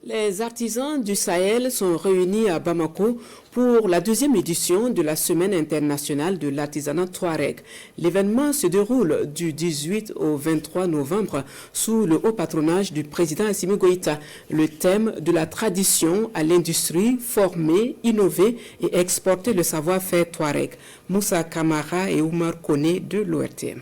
Les artisans du Sahel sont réunis à Bamako pour la deuxième édition de la Semaine internationale de l'artisanat Touareg. L'événement se déroule du 18 au 23 novembre sous le haut patronage du président Assimi Goïta. Le thème de la tradition à l'industrie, former, innover et exporter le savoir-faire Touareg. Moussa Kamara et Oumar Kone de l'ORTM.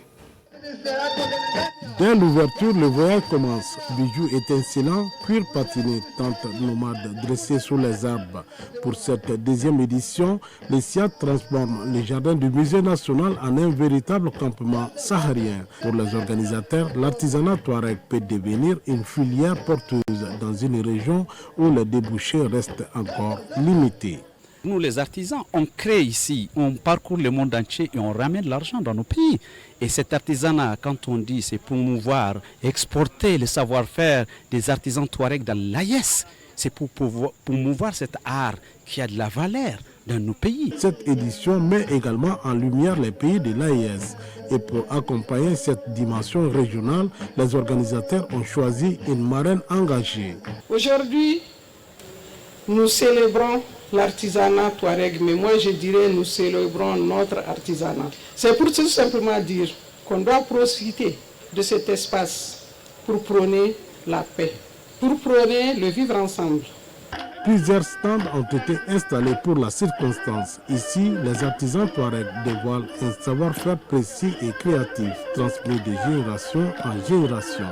Dès l'ouverture, le voyage commence. Bijoux étincelants, cuir patiné, tentes nomades dressées sous les arbres. Pour cette deuxième édition, les SIAD transforment les jardins du Musée national en un véritable campement saharien. Pour les organisateurs, l'artisanat Touareg peut devenir une filière porteuse dans une région où les débouchés restent encore limités. Nous, les artisans, on crée ici, on parcourt le monde entier et on ramène l'argent dans nos pays. Et cet artisanat, quand on dit, c'est promouvoir, exporter le savoir-faire des artisans Touareg dans l'AES. C'est pour promouvoir cet art qui a de la valeur dans nos pays. Cette édition met également en lumière les pays de l'AES. Et pour accompagner cette dimension régionale, les organisateurs ont choisi une marraine engagée. Aujourd'hui, nous célébrons l'artisanat Touareg, mais moi je dirais nous célébrons notre artisanat. C'est pour tout simplement dire qu'on doit profiter de cet espace pour prôner la paix, pour prôner le vivre ensemble. Plusieurs stands ont été installés pour la circonstance. Ici, les artisans Touareg dévoilent un savoir-faire précis et créatif, transmis de génération en génération.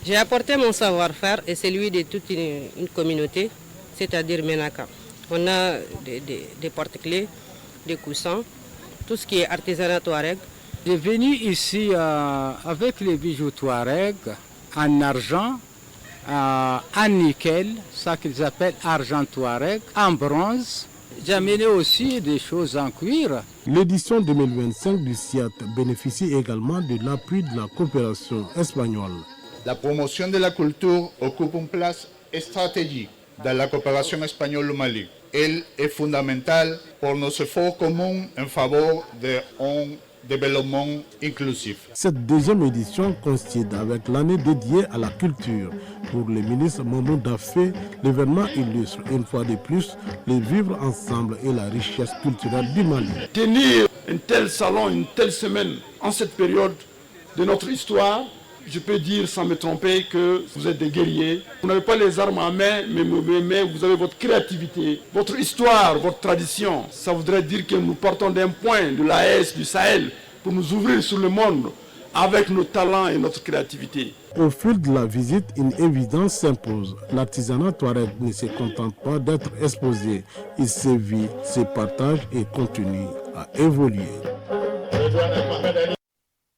J'ai apporté mon savoir-faire et celui de toute une communauté, c'est-à-dire Menaka. On a des porte-clés, des coussins, tout ce qui est artisanat Touareg. J'ai venu ici avec les bijoux Touareg en argent, en nickel, ça qu'ils appellent argent Touareg, en bronze. J'ai amené aussi des choses en cuir. L'édition 2025 du SIAT bénéficie également de l'appui de la coopération espagnole. La promotion de la culture occupe une place stratégique dans la coopération espagnole au Mali. Elle est fondamentale pour nos efforts communs en faveur d'un développement inclusif. Cette deuxième édition coïncide avec l'année dédiée à la culture. Pour le ministre Mamadou Daffé, l'événement illustre une fois de plus le vivre ensemble et la richesse culturelle du Mali. Tenir un tel salon, une telle semaine en cette période de notre histoire, je peux dire sans me tromper que vous êtes des guerriers. Vous n'avez pas les armes en main, mais vous avez votre créativité, votre histoire, votre tradition. Ça voudrait dire que nous partons d'un point de l'AES, du Sahel, pour nous ouvrir sur le monde avec nos talents et notre créativité. Au fil de la visite, une évidence s'impose. L'artisanat Touareg ne se contente pas d'être exposé. Il se vit, se partage et continue à évoluer.